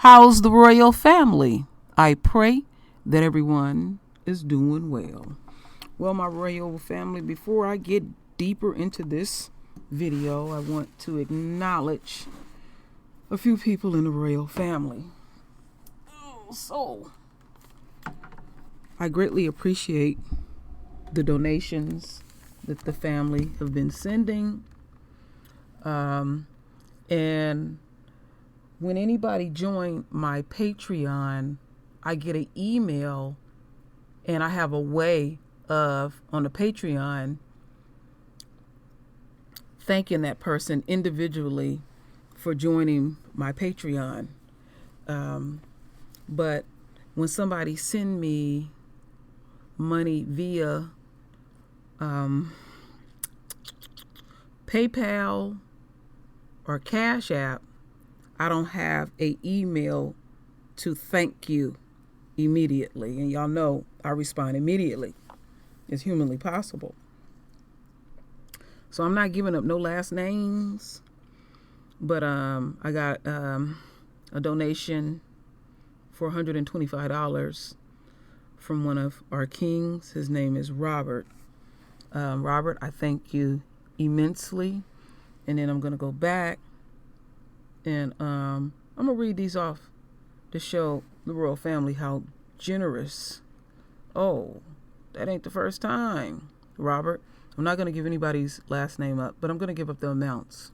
How's the royal family? I pray that everyone is doing well. Well, my royal family, before I get deeper into this video, I want to acknowledge a few people in the royal family. So, I greatly appreciate the donations that the family have been sending. And when anybody join my Patreon, I get an email, and I have a way of, on the Patreon, thanking that person individually for joining my Patreon. But when somebody send me money via PayPal or Cash App, I don't have an email to thank you immediately. And y'all know I respond immediately as humanly possible. So I'm not giving up no last names. But I got a donation for $125 from one of our kings. His name is Robert. Robert, I thank you immensely. And then I'm going to go back. And I'm going to read these off to show the royal family how generous. Oh, that ain't the first time, Robert. I'm not going to give anybody's last name up, but I'm going to give up the amounts.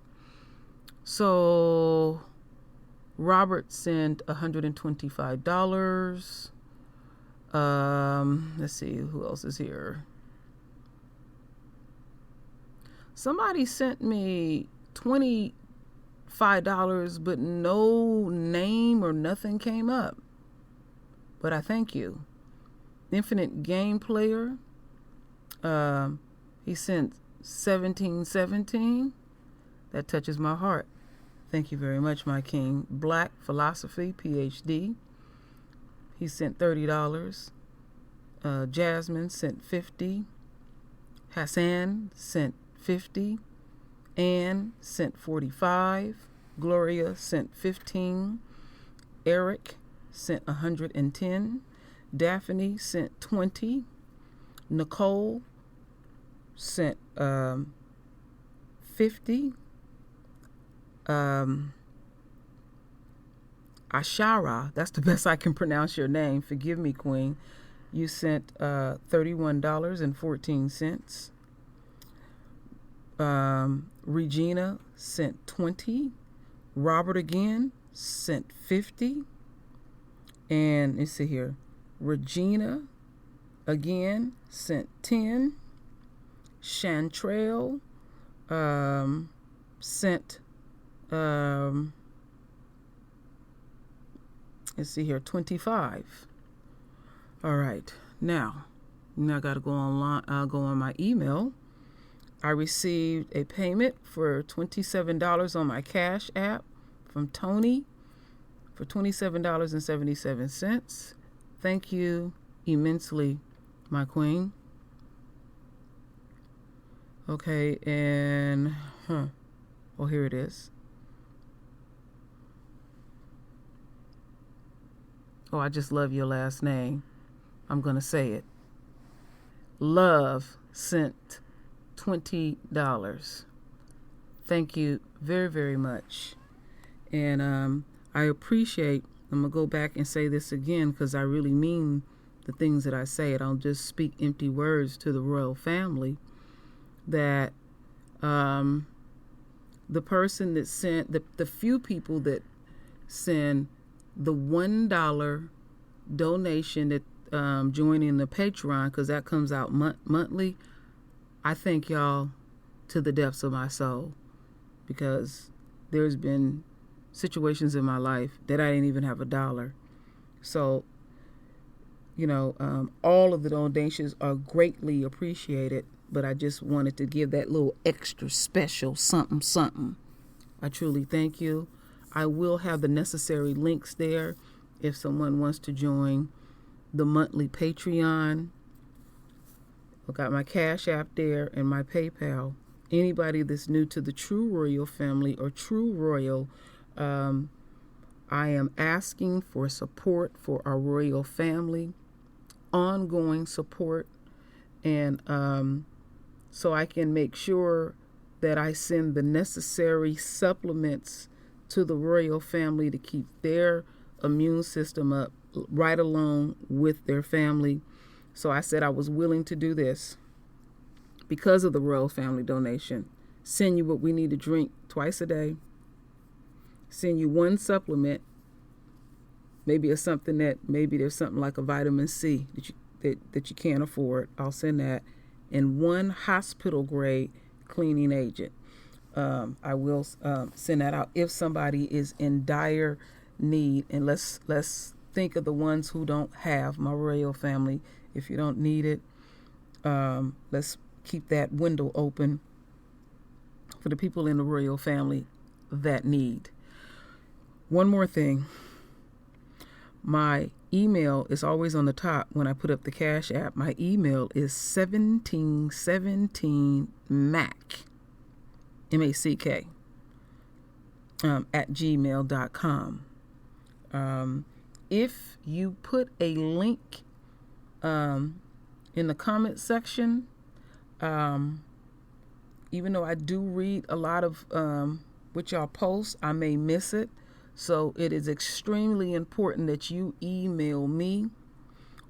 So, Robert sent $125. Let's see, who else is here? Somebody sent me $25, but no name or nothing came up. But I thank you. Infinite Game Player. He sent 1717. That touches my heart. Thank you very much, my king. Black Philosophy, PhD. He sent $30. Jasmine sent $50. Hassan sent $50. Anne sent $45. Gloria sent $15. Eric sent $110. Daphne sent $20. Nicole sent $50. Ashara, that's the best I can pronounce your name. Forgive me, Queen. You sent $31.14. Regina sent $20. Robert again sent $50. And let's see here. Regina again sent $10. Chantrell sent let's see here, $25. All right, now I got to go online. I'll go on my email. I received a payment for $27 on my Cash App from Tony for $27.77. Thank you immensely, my queen. Okay, and oh, here it is. Oh, I just love your last name. I'm going to say it. Love sent $20. Thank you very, very much. And I appreciate, I'm going to go back and say this again because I really mean the things that I say. I don't just speak empty words to the royal family. That the person that sent, the few people that send the $1 donation that joining the Patreon, because that comes out monthly, I thank y'all to the depths of my soul, because there's been situations in my life that I didn't even have $1. So, all of the donations are greatly appreciated, but I just wanted to give that little extra special something. I truly thank you. I will have the necessary links there if someone wants to join the monthly Patreon. I've got my Cash App there and my PayPal. Anybody that's new to the True Royal family or True Royal I am asking for support for our royal family, ongoing support, and so I can make sure that I send the necessary supplements to the royal family to keep their immune system up right along with their family. So I said I was willing to do this because of the royal family donation. Send you what we need to drink twice a day. Send you one supplement. Maybe it's something maybe there's something like a vitamin C that you can't afford. I'll send that. And one hospital grade cleaning agent. I will send that out if somebody is in dire need. And let's think of the ones who don't have. My royal family, if you don't need it, let's keep that window open for the people in the royal family that need. One more thing. My email is always on the top when I put up the Cash App. My email is 1717mac, M-A-C-K, at gmail.com. If you put a link in the comment section, even though I do read a lot of what y'all post, I may miss it. So it is extremely important that you email me.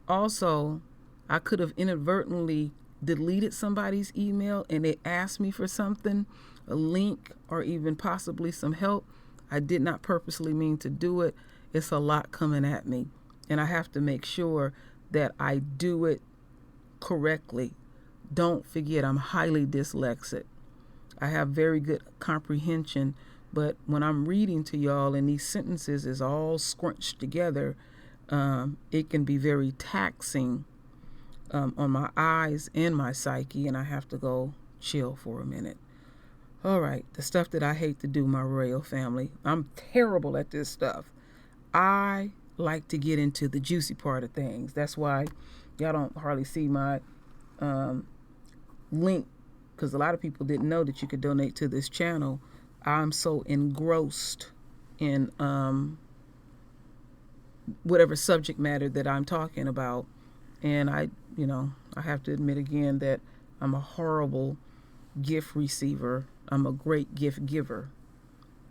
Also, I could have inadvertently deleted somebody's email and they asked me for something, a link, or even possibly some help. I did not purposely mean to do it. It's a lot coming at me, and I have to make sure that I do it correctly. Don't forget, I'm highly dyslexic. I have very good comprehension, but when I'm reading to y'all and these sentences is all scrunched together, it can be very taxing on my eyes and my psyche, and I have to go chill for a minute. All right, the stuff that I hate to do, my royal family. I'm terrible at this stuff. I like to get into the juicy part of things. That's why y'all don't hardly see my link, because a lot of people didn't know that you could donate to this channel. I'm so engrossed in whatever subject matter that I'm talking about. And I have to admit again that I'm a horrible gift receiver. I'm a great gift giver.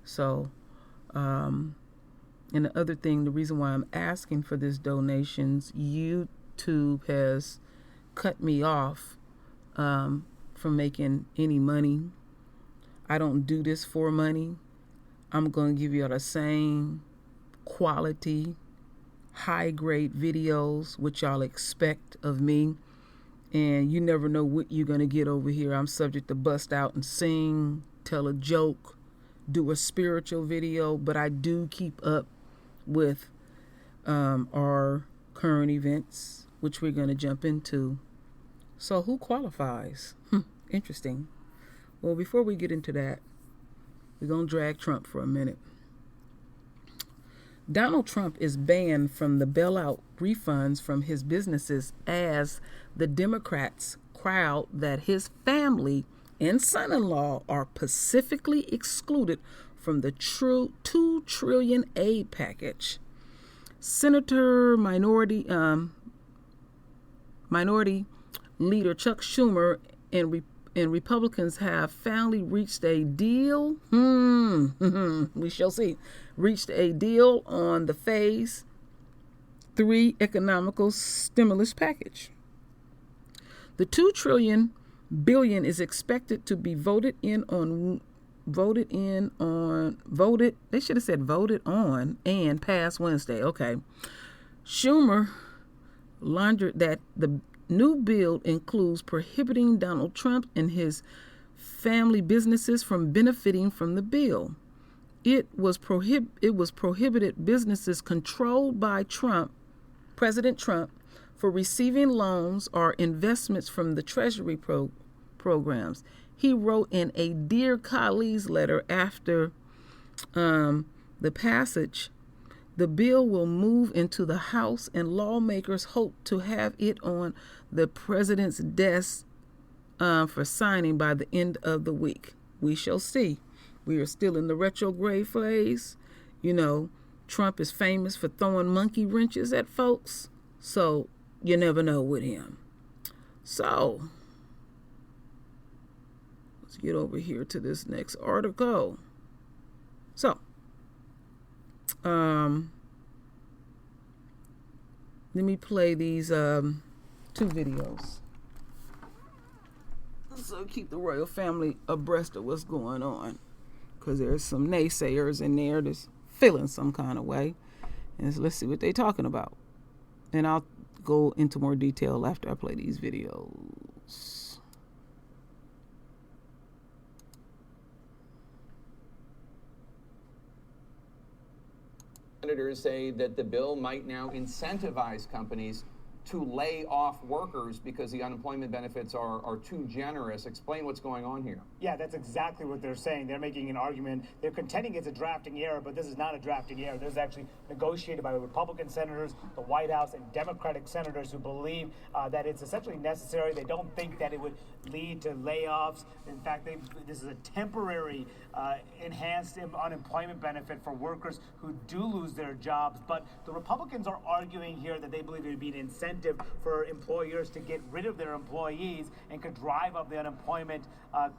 So, and the other thing, the reason why I'm asking for this donations, YouTube has cut me off from making any money. I don't do this for money. I'm going to give you all the same quality, high-grade videos, which y'all expect of me. And you never know what you're going to get over here. I'm subject to bust out and sing, tell a joke, do a spiritual video, but I do keep up with our current events, which we're going to jump into. So who qualifies? Interesting. Well, before we get into that, we're going to drag Trump for a minute. Donald Trump is banned from the bailout refunds from his businesses as the Democrats crowd that his family and son-in-law are specifically excluded from the $2 trillion aid package. Senator Minority Leader Chuck Schumer and Republicans have finally reached a deal. We shall see. Reached a deal on the Phase 3 economical stimulus package. The $2 billion is expected to be voted on and passed Wednesday. Okay. Schumer laundered that the new bill includes prohibiting Donald Trump and his family businesses from benefiting from the bill. It was prohibited businesses controlled by President Trump, for receiving loans or investments from the Treasury programs. He wrote in a Dear Colleagues letter after the passage. The bill will move into the House, and lawmakers hope to have it on the president's desk for signing by the end of the week. We shall see. We are still in the retrograde phase. Trump is famous for throwing monkey wrenches at folks, so you never know with him. So let's get over here to this next article. So let me play these 2 videos so keep the royal family abreast of what's going on, because there's some naysayers in there that's feeling some kind of way, and so let's see what they're talking about, and I'll go into more detail after I play these videos. Senators say that the bill might now incentivize companies to lay off workers because the unemployment benefits are too generous. Explain what's going on here. Yeah, that's exactly what they're saying. They're making an argument. They're contending it's a drafting error, but this is not a drafting error. This is actually negotiated by the Republican senators, the White House, and Democratic senators who believe that it's essentially necessary. They don't think that it would lead to layoffs. In fact, this is a temporary enhanced unemployment benefit for workers who do lose their jobs. But the Republicans are arguing here that they believe it would be an incentive for employers to get rid of their employees and could drive up the unemployment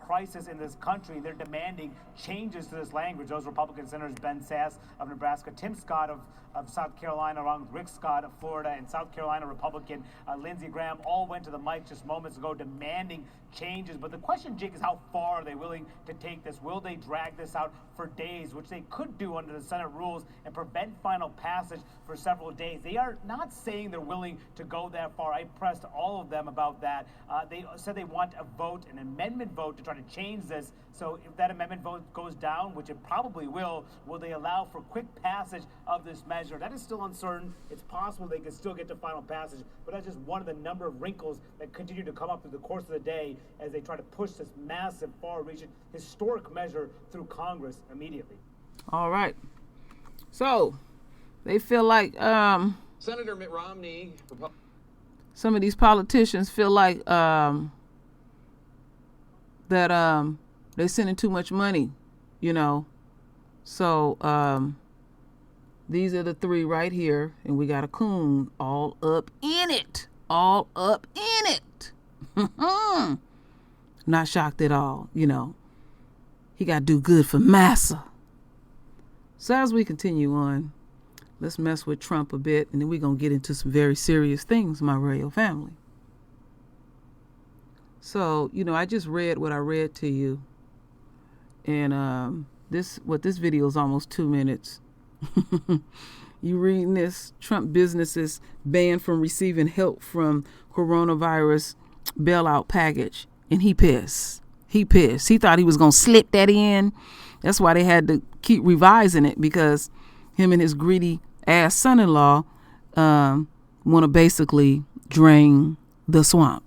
crisis in this country. They're demanding changes to this language. Those Republican senators, Ben Sasse of Nebraska, Tim Scott of South Carolina, along with Rick Scott of Florida, and South Carolina Republican Lindsey Graham, all went to the mic just moments ago demanding changes. But the question, Jake, is how far are they willing to take this? Will they drag this out for days, which they could do under the Senate rules, and prevent final passage for several days? They are not saying they're willing to go that far. I pressed all of them about that. They said they want a vote, an amendment vote, to try to change this. So if that amendment vote goes down, which it probably will they allow for quick passage of this measure? That is still uncertain. It's possible they can still get to final passage, but that's just one of the number of wrinkles that continue to come up through the course of the day as they try to push this massive, far-reaching, historic measure through Congress immediately. All right. So they feel like Senator Mitt Romney, some of these politicians feel like that they're sending too much money, you know. So these are the 3 right here, and we got a coon all up in it. All up in it. Not shocked at all, you know. He got to do good for massa. So as we continue on, let's mess with Trump a bit, and then we're going to get into some very serious things, my royal family. So, you know, I just read what I read to you. And this video is almost 2 minutes. You reading this: Trump businesses banned from receiving help from coronavirus bailout package. And he pissed. He thought he was going to slip that in. That's why they had to keep revising it, because him and his greedy ass son-in-law want to basically drain the swamp.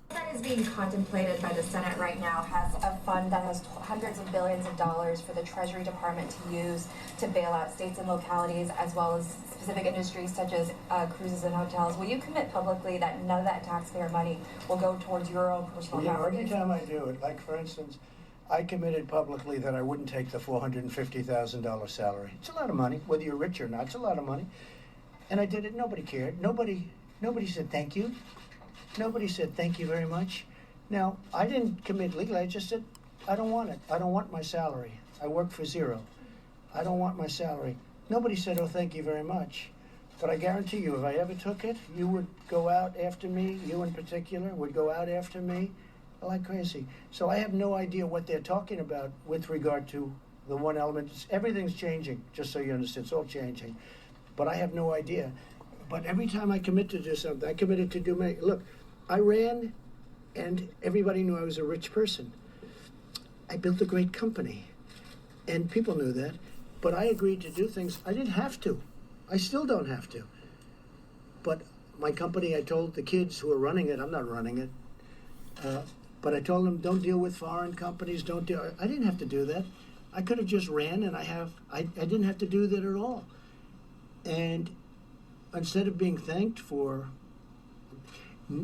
That is being contemplated by the Senate right now has a fund that has hundreds of billions of dollars for the Treasury Department to use to bail out states and localities, as well as specific industries such as cruises and hotels. Will you commit publicly that none of that taxpayer money will go towards your own personal power? Every time I do it, like for instance, I committed publicly that I wouldn't take the $450,000 salary. It's a lot of money, whether you're rich or not. It's a lot of money, and I did it. Nobody cared. Nobody said thank you. Nobody said thank you very much. Now, I didn't commit legally. I just said, I don't want it. I don't want my salary. I work for zero. I don't want my salary. Nobody said, oh, thank you very much. But I guarantee you, if I ever took it, you would go out after me, you in particular, would go out after me like crazy. So I have no idea what they're talking about with regard to the one element. Everything's changing, just so you understand. It's all changing. But I have no idea. But every time I commit to do something, I committed to do my... Look, I ran, and everybody knew I was a rich person. I built a great company, and people knew that. But I agreed to do things. I didn't have to. I still don't have to. But my company, I told the kids who are running it, I'm not running it, but I told them, don't deal with foreign companies, don't deal. I didn't have to do that. I could have just ran, and I didn't have to do that at all. And instead of being thanked for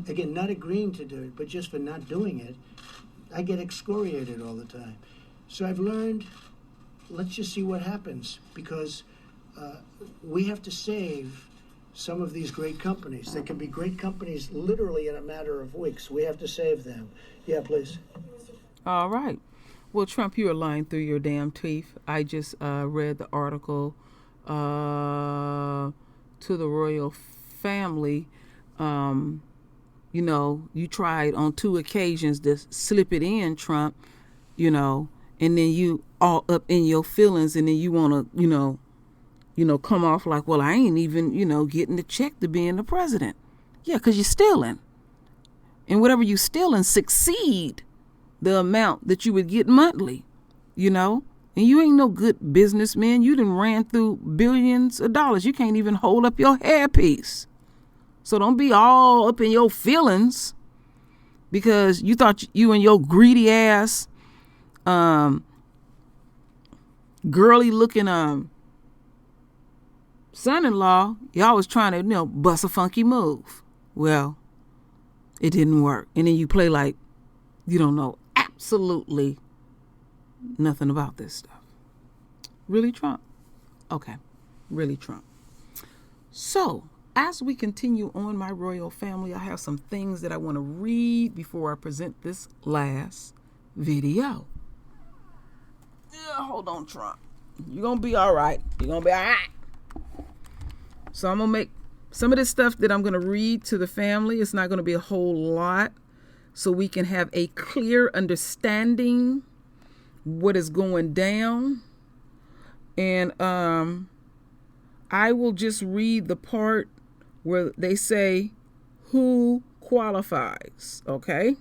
again, not agreeing to do it, but just for not doing it, I get excoriated all the time. So I've learned, let's just see what happens, because we have to save some of these great companies. They can be great companies literally in a matter of weeks. We have to save them. Yeah, please. All right. Well, Trump, you are lying through your damn teeth. I just read the article to the royal family. You know, you tried on 2 occasions to slip it in, Trump, you know, and then you all up in your feelings, and then you want to, you know, come off like, well, I ain't even, getting the check to being the president. Yeah, because you're stealing. And whatever you stealing succeed the amount that you would get monthly, And you ain't no good businessman. You done ran through billions of dollars. You can't even hold up your hairpiece. So don't be all up in your feelings because you thought you and your greedy ass, girly looking, son-in-law, y'all was trying to, bust a funky move. Well, it didn't work. And then you play like you don't know absolutely nothing about this stuff. Really, Trump? Okay. Really, Trump. So, as we continue on, my royal family, I have some things that I want to read before I present this last video. Hold on, Trump. You're going to be all right. You're going to be all right. So I'm going to make some of this stuff that I'm going to read to the family. It's not going to be a whole lot, so we can have a clear understanding what is going down. And I will just read the part where they say who qualifies, okay?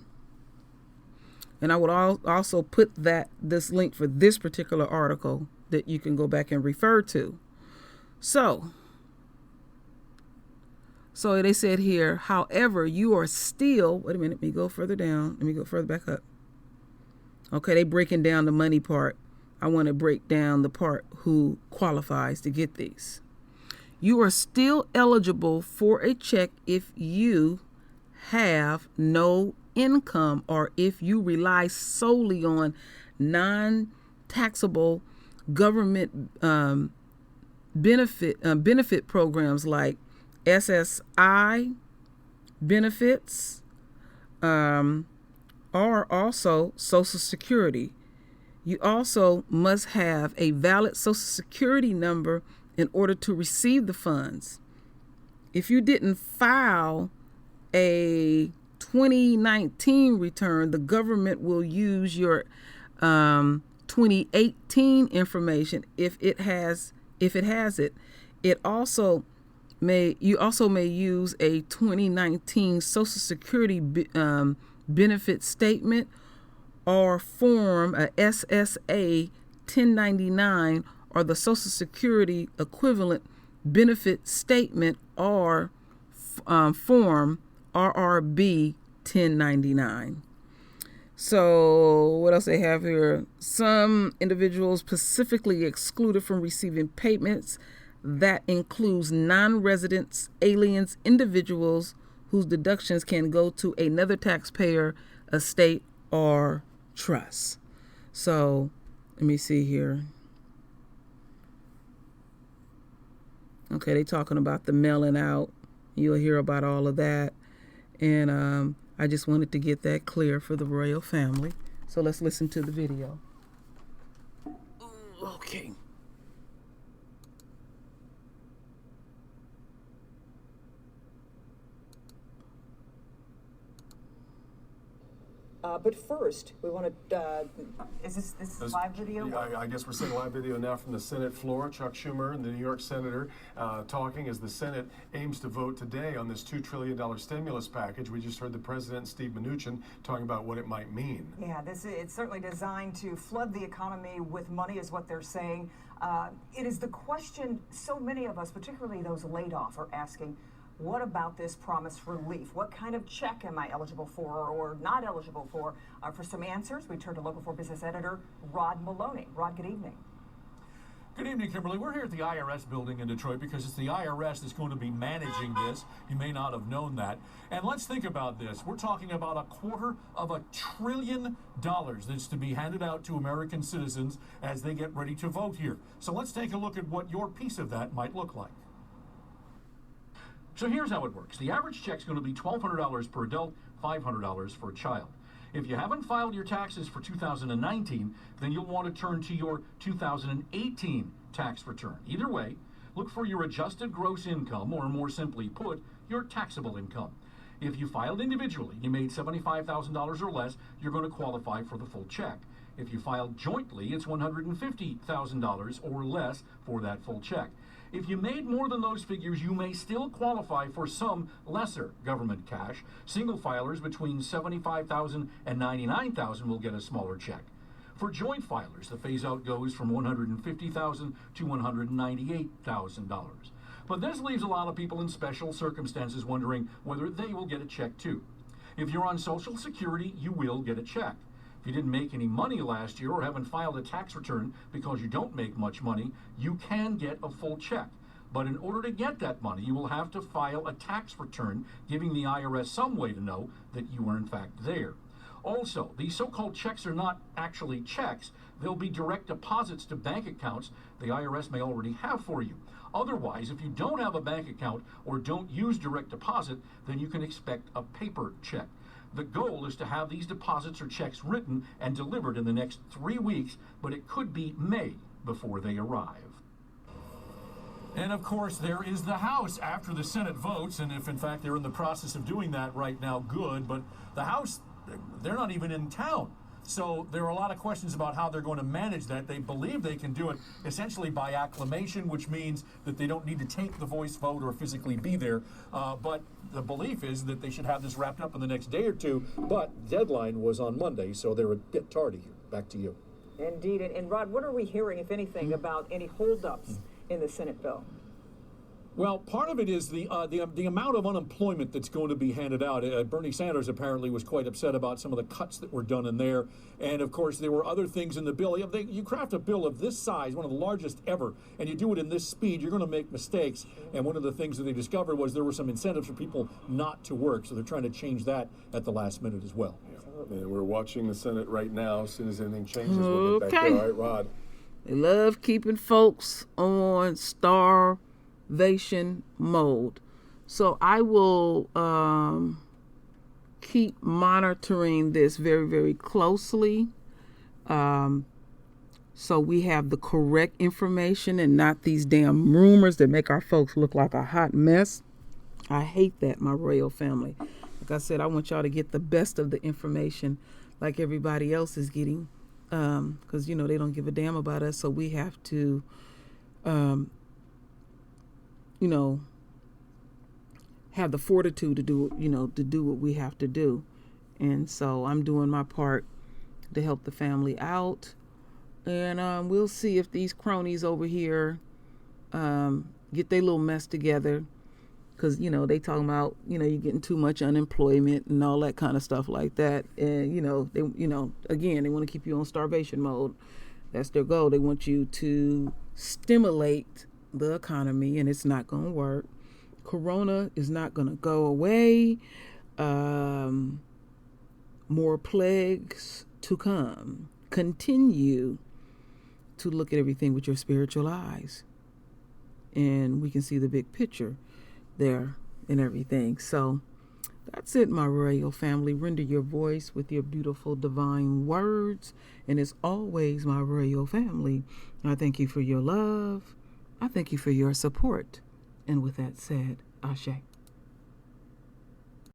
And I would also put this link for this particular article that you can go back and refer to. So they said here, however, you are still, wait a minute, let me go further down. Let me go further back up. Okay, they breaking down the money part. I want to break down the part who qualifies to get these. You are still eligible for a check if you have no income or if you rely solely on non-taxable government benefit programs like SSI benefits, or also Social Security. You also must have a valid Social Security number in order to receive the funds. If you didn't file a 2019 return, the government will use your 2018 information if it has it. You also may use a 2019 Social Security benefit statement or form a SSA 1099 or the Social Security equivalent benefit statement or form RRB 1099. So what else they have here? Some individuals specifically excluded from receiving payments. That includes non-residents, aliens, individuals whose deductions can go to another taxpayer, estate, or trust. So let me see here. Okay, they're talking about the mailing out. You'll hear about all of that. And I just wanted to get that clear for the royal family. So let's listen to the video. Okay. But first, we want to, is this live video? Yeah, I guess we're seeing live video now from the Senate floor. Chuck Schumer and the New York senator talking as the Senate aims to vote today on this $2 trillion stimulus package. We just heard the president, Steve Mnuchin, talking about what it might mean. Yeah, it's certainly designed to flood the economy with money is what they're saying. It is the question so many of us, particularly those laid off, are asking, what about this promised relief? What kind of check am I eligible for or not eligible for? For some answers, we turn to Local 4 business editor Rod Maloney. Rod, good evening. Good evening, Kimberly. We're here at the IRS building in Detroit because it's the IRS that's going to be managing this. You may not have known that. And let's think about this. We're talking about $250 billion that's to be handed out to American citizens as they get ready to vote here. So let's take a look at what your piece of that might look like. So here's how it works. The average check is going to be $1,200 per adult, $500 for a child. If you haven't filed your taxes for 2019, then you'll want to turn to your 2018 tax return. Either way, look for your adjusted gross income, or more simply put, your taxable income. If you filed individually, you made $75,000 or less, you're going to qualify for the full check. If you filed jointly, it's $150,000 or less for that full check. If you made more than those figures, you may still qualify for some lesser government cash. Single filers between $75,000 and $99,000 will get a smaller check. For joint filers, the phase-out goes from $150,000 to $198,000. But this leaves a lot of people in special circumstances wondering whether they will get a check too. If you're on Social Security, you will get a check. If you didn't make any money last year or haven't filed a tax return because you don't make much money, you can get a full check. But in order to get that money, you will have to file a tax return, giving the IRS some way to know that you are in fact there. Also, these so-called checks are not actually checks. They'll be direct deposits to bank accounts the IRS may already have for you. Otherwise, if you don't have a bank account or don't use direct deposit, then you can expect a paper check. The goal is to have these deposits or checks written and delivered in the next 3 weeks, but it could be May before they arrive. And of course, there is the House after the Senate votes, and if in fact they're in the process of doing that right now, good, but the House, they're not even in town. So there are a lot of questions about how they're going to manage that. They believe they can do it essentially by acclamation, which means that they don't need to take the voice vote or physically be there. But the belief is that they should have this wrapped up in the next day or two. But deadline was on Monday, so they're a bit tardy here. Back to you. Indeed. And Rod, what are we hearing, if anything, about any holdups in the Senate bill? Well, part of it is the amount of unemployment that's going to be handed out. Bernie Sanders apparently was quite upset about some of the cuts that were done in there. And, of course, there were other things in the bill. You craft a bill of this size, one of the largest ever, and you do it in this speed, you're going to make mistakes. And one of the things that they discovered was there were some incentives for people not to work. So they're trying to change that at the last minute as well. Yeah, we're watching the Senate right now. As soon as anything changes, we'll get back there. All right, Rod. They love keeping folks on starvation mode. So I will keep monitoring this very, very closely. So we have the correct information and not these damn rumors that make our folks look like a hot mess. I hate that, my royal family. Like I said, I want y'all to get the best of the information like everybody else is getting. Because, they don't give a damn about us. So we have to, have the fortitude to do, to do what we have to do. And so I'm doing my part to help the family out. And we'll see if these cronies over here get their little mess together. Because, they talking about, you're getting too much unemployment and all that kind of stuff like that. And, again, they want to keep you on starvation mode. That's their goal. They want you to stimulate the economy, and it's not going to work. Corona is not going to go away. More plagues to come. Continue to look at everything with your spiritual eyes. And we can see the big picture there and everything. So that's it, my royal family. Render your voice with your beautiful divine words. And as always, my royal family, I thank you for your love. I thank you for your support. And with that said, Ashe.